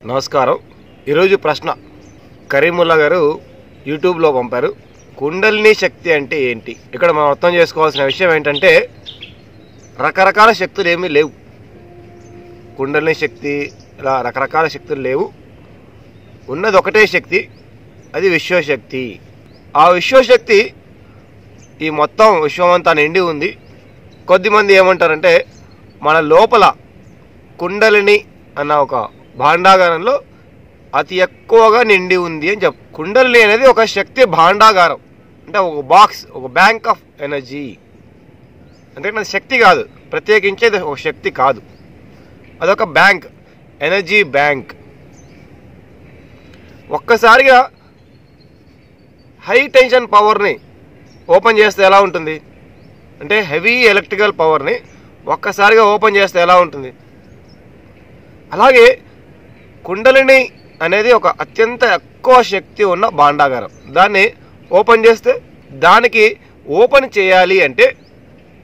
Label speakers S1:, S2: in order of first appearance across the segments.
S1: నమస్కారం. ఈరోజు ప్రశ్న కరీముల్లా గారు యూట్యూబ్లో పంపారు. కుండలిని శక్తి అంటే ఏంటి? ఇక్కడ మనం అర్థం చేసుకోవాల్సిన విషయం ఏంటంటే రకరకాల శక్తులు ఏమీ లేవు. కుండలిని శక్తి ఇలా రకరకాల శక్తులు లేవు. ఉన్నది ఒకటే శక్తి, అది విశ్వశక్తి. ఆ విశ్వశక్తి ఈ మొత్తం విశ్వమంతా నిండి ఉంది. కొద్దిమంది ఏమంటారంటే మన లోపల కుండలిని అన్న ఒక భాండాగారంలో అతి ఎక్కువగా నిండి ఉంది అని చెప్పు. కుండలిని అనేది ఒక శక్తి భాండాగారం, అంటే ఒక బాక్స్, ఒక బ్యాంక్ ఆఫ్ ఎనర్జీ. అంటే అది శక్తి కాదు, ప్రత్యేకించేది ఒక శక్తి కాదు, అదొక బ్యాంక్, ఎనర్జీ బ్యాంక్. ఒక్కసారిగా హై టెన్షన్ పవర్ని ఓపెన్ చేస్తే ఎలా ఉంటుంది అంటే హెవీ ఎలక్ట్రికల్ పవర్ని ఒక్కసారిగా ఓపెన్ చేస్తే ఎలా ఉంటుంది, అలాగే కుండలిని అనేది ఒక అత్యంత ఎక్కువ శక్తి ఉన్న భాండాగారం. దాన్ని ఓపెన్ చేస్తే దానికి ఓపెన్ చేయాలి అంటే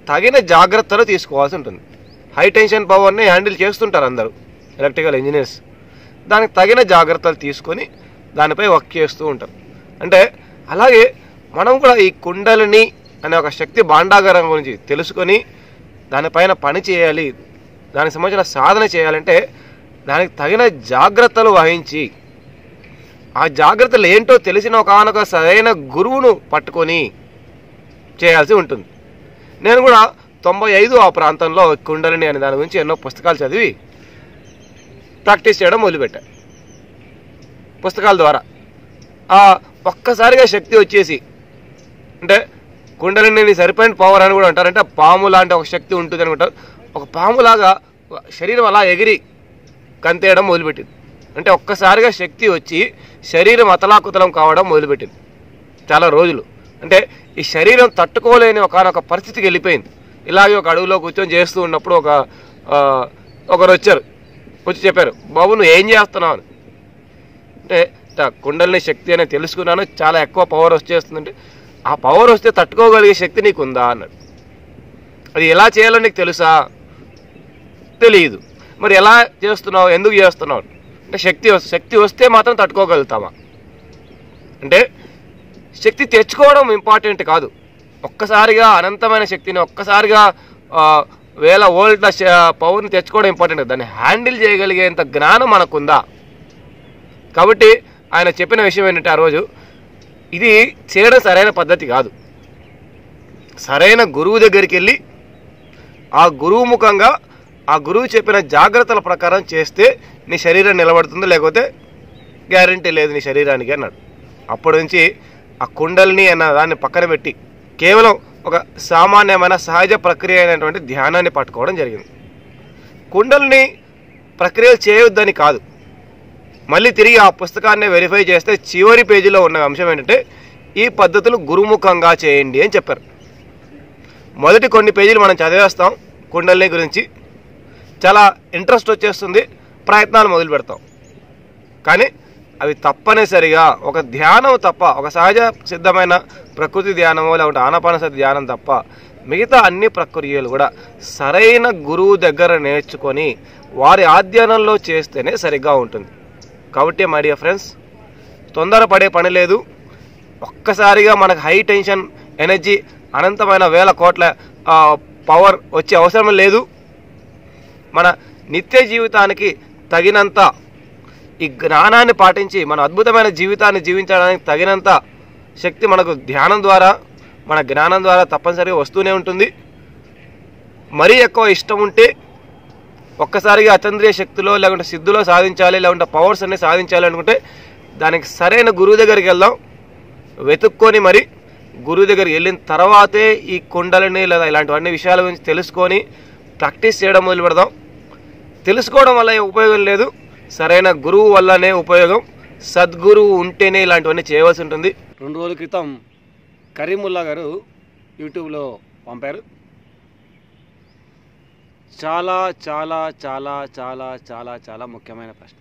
S1: తగిన జాగ్రత్తలు తీసుకోవాల్సి ఉంటుంది. హై టెన్షన్ పవర్ని హ్యాండిల్ చేస్తుంటారు అందరూ ఎలక్ట్రికల్ ఇంజనీర్స్. దానికి తగిన జాగ్రత్తలు తీసుకొని దానిపై వర్క్ చేస్తూ ఉంటారు. అంటే అలాగే మనం కూడా ఈ కుండలిని అనే ఒక శక్తి భాండాగారం గురించి తెలుసుకొని దానిపైన పని చేయాలి, దానికి సంబంధించిన సాధన చేయాలంటే దానికి తగిన జాగ్రత్తలు వహించి ఆ జాగ్రత్తలు ఏంటో తెలిసిన ఒకనొక సరైన గురువును పట్టుకొని చేయాల్సి ఉంటుంది. నేను కూడా 95 ఆ ప్రాంతంలో కుండలిని అనే దాని గురించి ఎన్నో పుస్తకాలు చదివి ప్రాక్టీస్ చేయడం మొదలుపెట్టా. పుస్తకాల ద్వారా ఒక్కసారిగా శక్తి వచ్చేసి, అంటే కుండలిని సరిపోయిన పవర్ అని కూడా అంటారు. అంటే పాము లాంటి ఒక శక్తి ఉంటుంది అనుకుంటారు. ఒక పాములాగా శరీరం అలా ఎగిరి కంతేయడం మొదలుపెట్టింది. అంటే ఒక్కసారిగా శక్తి వచ్చి శరీరం అతలాకుతలం కావడం మొదలుపెట్టింది. చాలా రోజులు అంటే ఈ శరీరం తట్టుకోలేని ఒకనొక పరిస్థితికి వెళ్ళిపోయింది. ఇలాగే ఒక అడవిలో కూర్చొని చేస్తూ ఉన్నప్పుడు ఒకరు వచ్చారు, వచ్చి చెప్పారు, బాబు నువ్వు ఏం చేస్తున్నావు అని. అంటే కుండలిని శక్తి అనేది తెలుసుకున్నాను, చాలా ఎక్కువ పవర్ వచ్చేస్తుందంటే ఆ పవర్ వస్తే తట్టుకోగలిగే శక్తి నీకు ఉందా అన్నాడు. అది ఎలా చేయాలో నీకు తెలుసా? తెలియదు. మరి ఎలా చేస్తున్నావు, ఎందుకు చేస్తున్నావు అంటే శక్తి వస్తే మాత్రం తట్టుకోగలుగుతామా అంటే శక్తి తెచ్చుకోవడం ఇంపార్టెంట్ కాదు. ఒక్కసారిగా అనంతమైన శక్తిని ఒక్కసారిగా 1000 వోల్ట్ల పవర్ని తెచ్చుకోవడం ఇంపార్టెంట్. దాన్ని హ్యాండిల్ చేయగలిగేంత జ్ఞానం మనకుందా? కాబట్టి ఆయన చెప్పిన విషయం ఏంటంటే ఆ రోజు ఇది చేయడం సరైన పద్ధతి కాదు. సరైన గురువు దగ్గరికి వెళ్ళి ఆ గురువు ముఖంగా ఆ గురువు చెప్పిన జాగ్రత్తల ప్రకారం చేస్తే నీ శరీరం నిలబడుతుంది, లేకపోతే గ్యారంటీ లేదు నీ శరీరానికి అన్నాడు. అప్పటి నుంచి ఆ కుండలిని అన్న దాన్ని పక్కన పెట్టి కేవలం ఒక సామాన్యమైన సహజ ప్రక్రియ అయినటువంటి ధ్యానాన్ని పట్టుకోవడం జరిగింది. కుండలిని ప్రక్రియలు చేయొద్దని కాదు, మళ్ళీ తిరిగి ఆ పుస్తకాన్ని వెరిఫై చేస్తే చివరి పేజీలో ఉన్న అంశం ఏంటంటే ఈ పద్ధతులు గురుముఖంగా చేయండి అని చెప్పారు. మొదటి కొన్ని పేజీలు మనం చదివేస్తాం, కుండలిని గురించి చాలా ఇంట్రెస్ట్ వచ్చేస్తుంది, ప్రయత్నాలు మొదలు పెడతాం. కానీ అవి తప్పనిసరిగా ఒక ధ్యానం తప్ప, ఒక సహజ సిద్ధమైన ప్రకృతి ధ్యానమో లేకుంటే ఆనాపానసతి ధ్యానం తప్ప మిగతా అన్ని ప్రక్రియలు కూడా సరైన గురువు దగ్గర నేర్చుకొని వారి ఆధ్యానంలో చేస్తేనే సరిగ్గా ఉంటుంది. కాబట్టి మై డియర్ ఫ్రెండ్స్, తొందరపడే పని లేదు. ఒక్కసారిగా మనకు హై టెన్షన్ ఎనర్జీ అనంతమైన 1000 కోట్ల పవర్ వచ్చే అవసరం లేదు. మన నిత్య జీవితానికి తగినంత ఈ జ్ఞానాన్ని పాటించి మన అద్భుతమైన జీవితాన్ని జీవించడానికి తగినంత శక్తి మనకు ధ్యానం ద్వారా, మన జ్ఞానం ద్వారా తప్పనిసరిగా వస్తూనే ఉంటుంది. మరీ ఎక్కువ ఇష్టం ఉంటే ఒక్కసారిగా అచంద్రియ శక్తిలో లేకుంటే సిద్ధులో సాధించాలి, లేకుంటే పవర్స్ అన్ని సాధించాలి అనుకుంటే దానికి సరైన గురువు దగ్గరికి వెళ్దాం. వెతుక్కొని మరి గురువు దగ్గరికి వెళ్ళిన తర్వాతే ఈ కుండలిని లేదా ఇలాంటివన్నీ విషయాల గురించి తెలుసుకొని ప్రాక్టీస్ చేయడం మొదలు పెడదాం. తెలుసుకోవడం వల్ల ఉపయోగం లేదు, సరైన గురువు వల్లనే ఉపయోగం. సద్గురువు ఉంటేనే ఇలాంటివన్నీ చేయవలసి ఉంటుంది. 2 రోజుల క్రితం కరీముల్లా గారు యూట్యూబ్లో పంపారు. చాలా చాలా చాలా చాలా చాలా చాలా ముఖ్యమైన ప్రశ్న.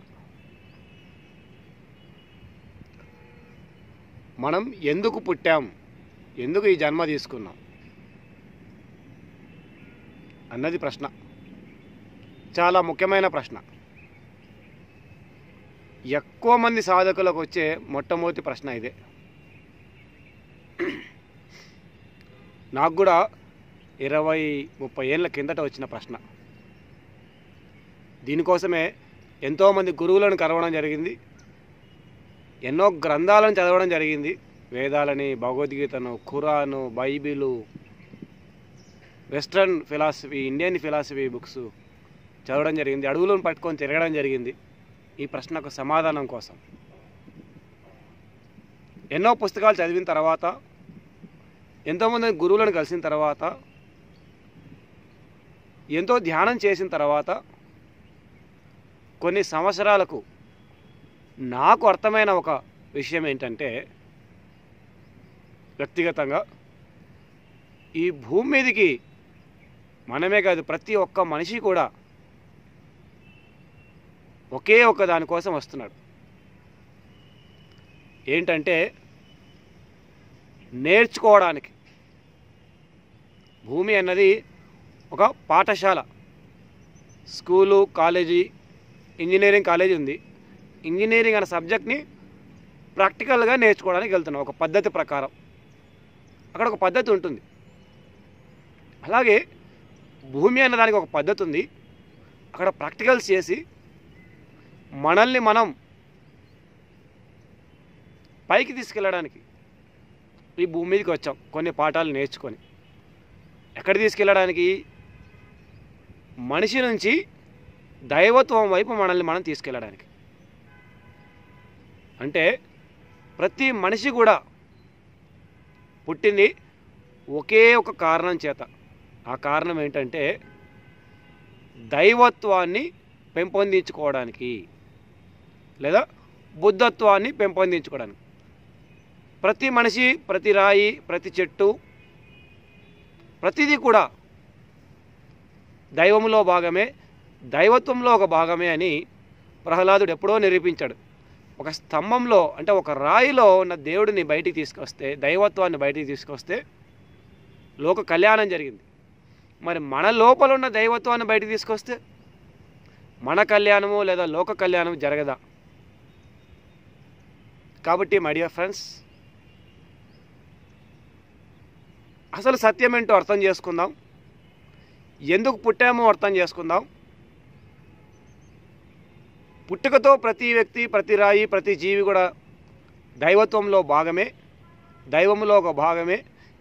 S1: మనం ఎందుకు పుట్టాం, ఎందుకు ఈ జన్మ తీసుకున్నాం అన్నది ప్రశ్న. చాలా ముఖ్యమైన ప్రశ్న.
S2: ఎక్కువ మంది సాధకులకు వచ్చే మొట్టమొదటి ప్రశ్న ఇదే. నాకు కూడా 20-30 ఏళ్ళ కిందట వచ్చిన ప్రశ్న. దీనికోసమే ఎంతోమంది గురువులను కలవడం జరిగింది, ఎన్నో గ్రంథాలను చదవడం జరిగింది. వేదాలని, భగవద్గీతను, Quran, Bible, western philosophy, Indian philosophy books చదవడం జరిగింది. అడవులను పట్టుకొని తిరగడం జరిగింది ఈ ప్రశ్నకు సమాధానం కోసం. ఎన్నో పుస్తకాలు చదివిన తర్వాత, ఎంతోమంది గురువులను కలిసిన తర్వాత, ఎంతో ధ్యానం చేసిన తర్వాత కొన్ని సంవత్సరాలకు నాకు అర్థమైన ఒక విషయం ఏంటంటే, వ్యక్తిగతంగా ఈ భూమి మీదకి మనమే కాదు ప్రతి ఒక్క మనిషి కూడా ఒకే ఒక దానికోసం వస్తున్నాడు. ఏంటంటే నేర్చుకోవడానికి. భూమి అన్నది ఒక పాఠశాల, స్కూలు, కాలేజీ, ఇంజనీరింగ్ కాలేజీ ఉంది. ఇంజనీరింగ్ అనే సబ్జెక్ట్ని ప్రాక్టికల్గా నేర్చుకోవడానికి వెళ్తున్నాం ఒక పద్ధతి ప్రకారం. అక్కడ ఒక పద్ధతి ఉంటుంది. అలాగే భూమి అన్న దానికి ఒక పద్ధతి ఉంది. అక్కడ ప్రాక్టికల్స్ చేసి మనల్ని మనం పైకి తీసుకెళ్ళడానికి ఈ భూమి మీదకి వచ్చాం కొన్ని పాఠాలు నేర్చుకొని. ఎక్కడ తీసుకెళ్ళడానికి? మనిషి నుంచి దైవత్వం వైపు మనల్ని మనం తీసుకెళ్ళడానికి. అంటే ప్రతి మనిషి కూడా పుట్టింది ఒకే ఒక కారణం చేత. ఆ కారణం ఏంటంటే దైవత్వాన్ని పెంపొందించుకోవడానికి లేదా బుద్ధత్వాన్ని పెంపొందించుకోవడానికి. ప్రతి మనిషి, ప్రతి రాయి, ప్రతి చెట్టు, ప్రతిదీ కూడా దైవంలో భాగమే, దైవత్వంలో ఒక భాగమే అని ప్రహ్లాదుడు ఎప్పుడో నిరూపించాడు. ఒక స్తంభంలో అంటే ఒక రాయిలో ఉన్న దేవుడిని బయటికి తీసుకొస్తే, దైవత్వాన్ని బయటికి తీసుకొస్తే లోక కళ్యాణం జరిగింది. మరి మన లోపల ఉన్న దైవత్వాన్ని బయటికి తీసుకొస్తే మన కళ్యాణము లేదా లోక కళ్యాణం జరగదా? కాబట్టి మై డియర్ ఫ్రెండ్స్, అసలు సత్యం ఏంటో అర్థం చేసుకుందాం. ఎందుకు పుట్టామో అర్థం చేసుకుందాం. పుట్టుకతో ప్రతి వ్యక్తి, ప్రతి రాయి, ప్రతి జీవి కూడా దైవత్వంలో భాగమే, దైవంలో ఒక భాగమే,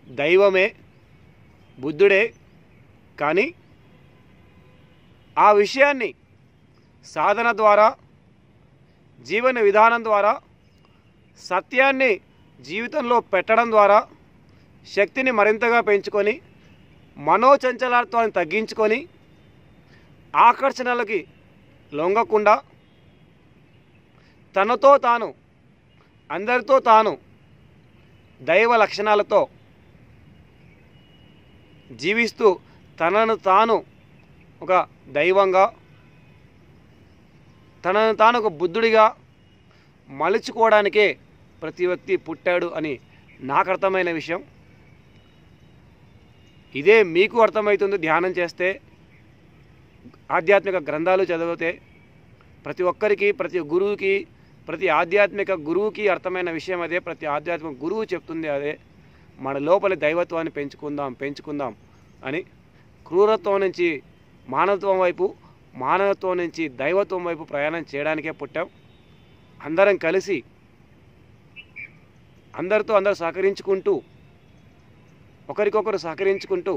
S2: దైవమే, బుద్ధుడే. కానీ ఆ విషయాన్ని సాధన ద్వారా, జీవన విధానం ద్వారా, సత్యాన్ని జీవితంలో పెట్టడం ద్వారా శక్తిని మరింతగా పెంచుకొని, మనోచంచలత్వాన్ని తగ్గించుకొని, ఆకర్షణలకి లొంగకుండా తనతో తాను, అందరితో తాను దైవ లక్షణాలతో జీవిస్తూ తనను తాను ఒక దైవంగా, తనను తాను ఒక బుద్ధుడిగా మలుచుకోవడానికే ప్రతి వ్యక్తి పుట్టాడు అని నాకు అర్థమైన విషయం. ఇదే మీకు అర్థమవుతుంది ధ్యానం చేస్తే, ఆధ్యాత్మిక గ్రంథాలు చదివితే. ప్రతి ఒక్కరికి, ప్రతి గురువుకి, ప్రతి ఆధ్యాత్మిక గురువుకి అర్థమైన విషయం అదే. ప్రతి ఆధ్యాత్మిక గురువు చెప్తుంది అదే. మన లోపలి దైవత్వాన్ని పెంచుకుందాం అని. క్రూరత్వం నుంచి మానవత్వం వైపు, మానవత్వం నుంచి దైవత్వం వైపు ప్రయాణం చేయడానికే పుట్టాం. అందరం కలిసి, అందరితో అందరూ సహకరించుకుంటూ, ఒకరికొకరు సహకరించుకుంటూ,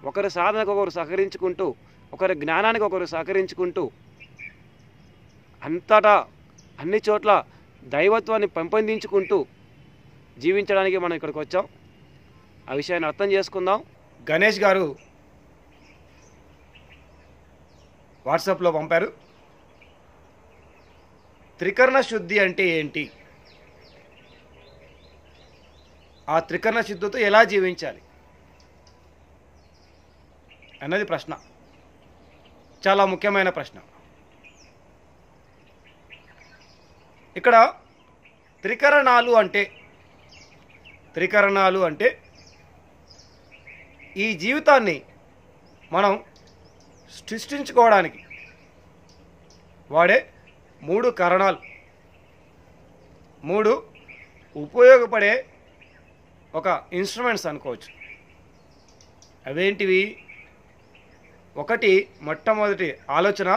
S2: ఒకరి సాధనకు ఒకరు సహకరించుకుంటూ, ఒకరి జ్ఞానానికి ఒకరు సహకరించుకుంటూ, అంతటా అన్ని చోట్ల దైవత్వాన్ని పెంపొందించుకుంటూ జీవించడానికి మనం ఇక్కడికి వచ్చాం. ఆ విషయాన్ని అర్థం చేసుకుందాం.
S1: గణేష్ గారు వాట్సాప్లో పంపారు, త్రికరణ శుద్ధి అంటే ఏంటి, ఆ త్రికరణ శుద్ధితో ఎలా జీవించాలి అన్నది ప్రశ్న. చాలా ముఖ్యమైన ప్రశ్న. ఇక్కడ త్రికరణాలు అంటే ఈ జీవితాన్ని మనం సృష్టించుకోవడానికి వాడే 3 కరణాలు.
S2: 3 ఉపయోగపడే ఒక ఇన్స్ట్రుమెంట్స్ అనుకోవచ్చు. అవేంటివి? 1 మొట్టమొదటి ఆలోచన,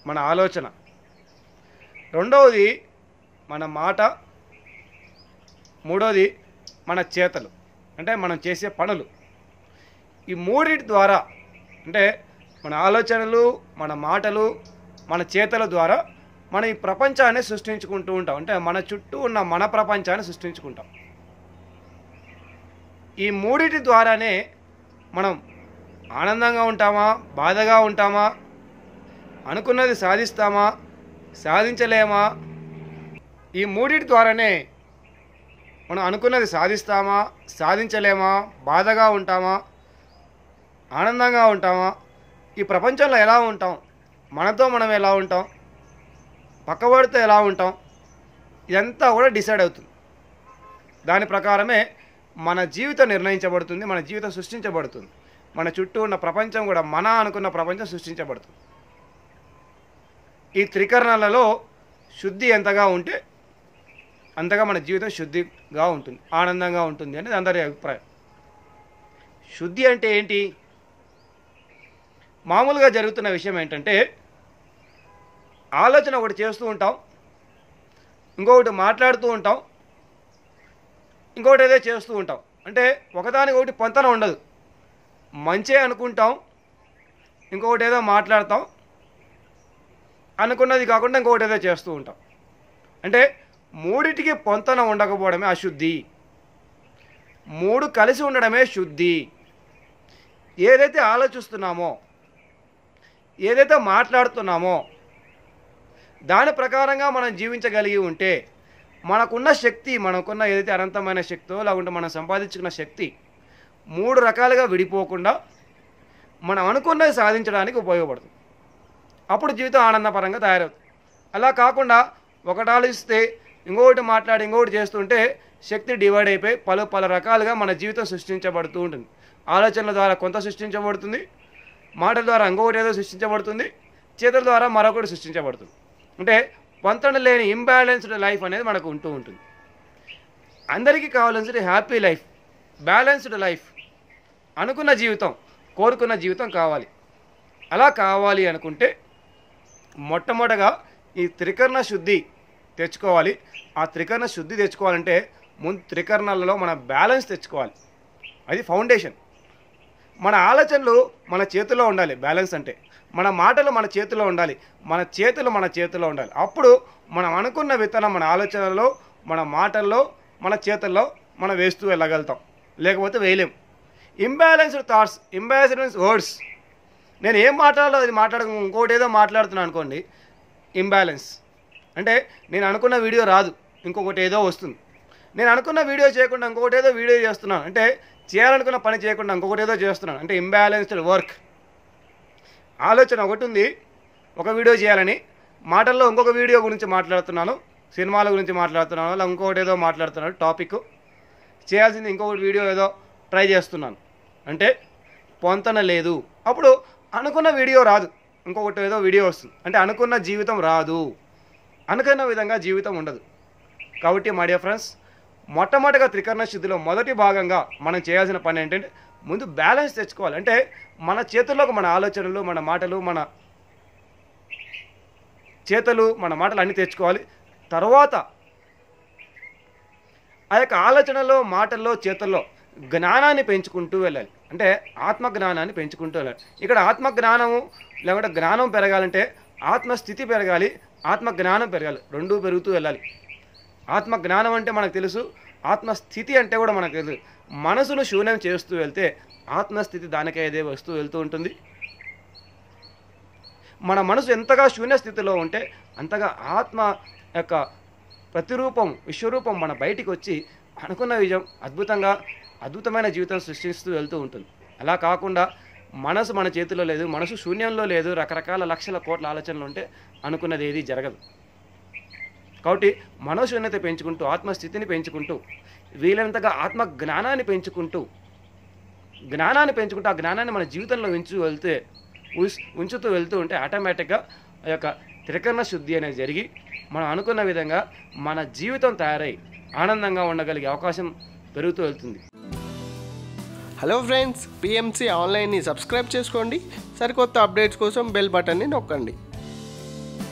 S2: మన ఆలోచన. 2వది మన మాట. 3వది మన చేతలు, అంటే మనం చేసే పనులు. ఈ 3 ద్వారా, అంటే మన ఆలోచనలు, మన మాటలు, మన చేతల ద్వారా మనం ఈ ప్రపంచాన్ని సృష్టించుకుంటూ ఉంటాం. అంటే మన చుట్టూ ఉన్న మన ప్రపంచాన్ని సృష్టించుకుంటాం. ఈ 3 ద్వారానే మనం ఆనందంగా ఉంటామా, బాధగా ఉంటామా, అనుకున్నది సాధిస్తామా, సాధించలేమా? ఈ 3 ద్వారానే మనం అనుకున్నది సాధిస్తామా, సాధించలేమా, బాధగా ఉంటామా, ఆనందంగా ఉంటామా, ఈ ప్రపంచంలో ఎలా ఉంటాం, మనతో మనం ఎలా ఉంటాం, పక్కవాడితో ఎలా ఉంటాం, ఇదంతా కూడా డిసైడ్ అవుతుంది. దాని ప్రకారమే మన జీవితం నిర్ణయించబడుతుంది, మన జీవితం సృష్టించబడుతుంది. మన చుట్టూ ఉన్న ప్రపంచం కూడా మన అనుకున్న ప్రపంచం సృష్టించబడుతుంది. ఈ త్రికరణాలలో శుద్ధి ఎంతగా ఉంటే అంతగా మన జీవితం శుద్ధిగా ఉంటుంది, ఆనందంగా ఉంటుంది అనేది అందరి అభిప్రాయం. శుద్ధి అంటే ఏంటి? మామూలుగా జరుగుతున్న విషయం ఏంటంటే, ఆలోచన ఒకటి చేస్తూ ఉంటాం, ఇంకొకటి మాట్లాడుతూ ఉంటాం, ఇంకొకటి ఏదో చేస్తూ ఉంటాం. అంటే ఒకదానికొకటి పొంతన ఉండదు. మంచే అనుకుంటాం, ఇంకొకటి ఏదో మాట్లాడతాం, అనుకున్నది కాకుండా ఇంకొకటి ఏదో చేస్తూ ఉంటాం. అంటే 3టికి పొంతన ఉండకపోవడమే అశుద్ధి. 3 కలిసి ఉండడమే శుద్ధి. ఏదైతే ఆలోచిస్తున్నామో, ఏదైతే మాట్లాడుతున్నామో దాని ప్రకారంగా మనం జీవించగలిగి ఉంటే, మనకున్న శక్తి, మనకున్న ఏదైతే అనంతమైన శక్తో లేకుంటే మనం సంపాదించుకున్న శక్తి 3 రకాలుగా విడిపోకుండా మనం అనుకున్నది సాధించడానికి ఉపయోగపడుతుంది. అప్పుడు జీవితం ఆనందపరంగా తయారవుతుంది. అలా కాకుండా ఒకటి ఆలోచిస్తే ఇంకొకటి మాట్లాడి ఇంకొకటి చేస్తుంటే శక్తి డివైడ్ అయిపోయి పలు రకాలుగా మన జీవితం సృష్టించబడుతూ ఉంటుంది. ఆలోచనల ద్వారా కొంత సృష్టించబడుతుంది, మాటల ద్వారా ఇంకొకటి ఏదో సృష్టించబడుతుంది, చేతుల ద్వారా మరొకటి సృష్టించబడుతుంది. అంటే పొంతన లేని ఇంబ్యాలెన్స్డ్ లైఫ్ అనేది మనకు ఉంటూ ఉంటుంది. అందరికీ కావాల్సింది హ్యాపీ లైఫ్, బ్యాలెన్స్డ్ లైఫ్, అనుకున్న జీవితం, కోరుకున్న జీవితం కావాలి. అలా కావాలి అనుకుంటే మొట్టమొదటగా ఈ త్రికరణ శుద్ధి తెచ్చుకోవాలి. ఆ త్రికరణ శుద్ధి తెచ్చుకోవాలంటే ముందు త్రికరణాలలో మన బ్యాలెన్స్ తెచ్చుకోవాలి. అది ఫౌండేషన్. మన ఆలోచనలు మన చేతిలో ఉండాలి. బ్యాలెన్స్ అంటే మన మాటలు మన చేతిలో ఉండాలి, మన చేతులు మన చేతిలో ఉండాలి. అప్పుడు మనం అనుకున్న విత్తనం మన ఆలోచనలో, మన మాటల్లో, మన చేతుల్లో మనం వేస్తూ వెళ్ళగలుగుతాం. లేకపోతే వేయలేం. ఇంబ్యాలెన్స్డ్ థాట్స్, ఇంబ్యాలెన్స్డ్ వర్డ్స్, నేను ఏం మాట్లాడాలో అది ఇంకోటి ఏదో మాట్లాడుతున్నాను అనుకోండి, ఇంబ్యాలెన్స్. అంటే నేను అనుకున్న వీడియో రాదు, ఇంకొకటి ఏదో వస్తుంది. నేను అనుకున్న వీడియో చేయకుండా ఇంకొకటి ఏదో వీడియో చేస్తున్నాను, అంటే చేయాలనుకున్న పని చేయకుండా ఇంకొకటి ఏదో చేస్తున్నాను, అంటే ఇంబ్యాలెన్స్డ్ వర్క్. ఆలోచన ఒకటి ఉంది, ఒక వీడియో చేయాలని, మాటల్లో ఇంకొక వీడియో గురించి మాట్లాడుతున్నాను, సినిమాల గురించి మాట్లాడుతున్నాను, అలా ఇంకొకటి ఏదో మాట్లాడుతున్నాను టాపిక్, చేయాల్సింది ఇంకొకటి వీడియో ఏదో ట్రై చేస్తున్నాను, అంటే పొంతన లేదు. అప్పుడు అనుకున్న వీడియో రాదు, ఇంకొకటి ఏదో వీడియో వస్తుంది, అంటే అనుకున్న జీవితం రాదు, అనుకున్న విధంగా జీవితం ఉండదు. కాబట్టి మై డియర్ ఫ్రెండ్స్, మొట్టమొదటిగా త్రికరణ శుద్ధిలో మొదటి భాగంగా మనం చేయాల్సిన పని ఏంటంటే ముందు బ్యాలెన్స్ తెచ్చుకోవాలి. అంటే మన చేతుల్లోకి మన ఆలోచనలు, మన మాటలు, మన చేతులు, మన మాటలు అన్నీ తెచ్చుకోవాలి. తర్వాత ఆ యొక్క ఆలోచనలో, మాటల్లో, చేతుల్లో జ్ఞానాన్ని పెంచుకుంటూ వెళ్ళాలి. అంటే ఆత్మజ్ఞానాన్ని పెంచుకుంటూ వెళ్ళాలి. ఇక్కడ ఆత్మజ్ఞానము లేకుంటే జ్ఞానం పెరగాలంటే ఆత్మస్థితి పెరగాలి, ఆత్మజ్ఞానం పెరగాలి, రెండూ పెరుగుతూ వెళ్ళాలి. ఆత్మజ్ఞానం అంటే మనకు తెలుసు, ఆత్మస్థితి అంటే కూడా మనకు తెలుసు. మనసును శూన్యం చేస్తూ వెళ్తే ఆత్మస్థితి దానికే ఏదే వస్తూ వెళ్తూ ఉంటుంది. మన మనసు ఎంతగా శూన్య స్థితిలో ఉంటే అంతగా ఆత్మ యొక్క ప్రతిరూపం, విశ్వరూపం మన బయటికి వచ్చి అనుకున్న విజయం అద్భుతమైన జీవితం సృష్టిస్తూ వెళ్తూ ఉంటుంది. అలా కాకుండా మనసు మన చేతిలో లేదు, మనసు శూన్యంలో లేదు, రకరకాల లక్షల కోట్ల ఆలోచనలు ఉంటే అనుకున్నది ఏది జరగదు. కాబట్టి మనోశూన్యత పెంచుకుంటూ, ఆత్మస్థితిని పెంచుకుంటూ, వీలైనంతగా ఆత్మ జ్ఞానాన్ని పెంచుకుంటూ ఆ జ్ఞానాన్ని మన జీవితంలో ఉంచుతూ వెళ్తూ ఉంటే ఆటోమేటిక్గా ఆ యొక్క త్రికరణ శుద్ధి అనేది జరిగి మనం అనుకున్న విధంగా మన జీవితం తయారై ఆనందంగా ఉండగలిగే అవకాశం పెరుగుతూ వెళ్తుంది.
S3: హలో ఫ్రెండ్స్, పిఎంసి ఆన్లైన్ని సబ్స్క్రైబ్ చేసుకోండి. సరికొత్త అప్డేట్స్ కోసం బెల్ బటన్ని నొక్కండి.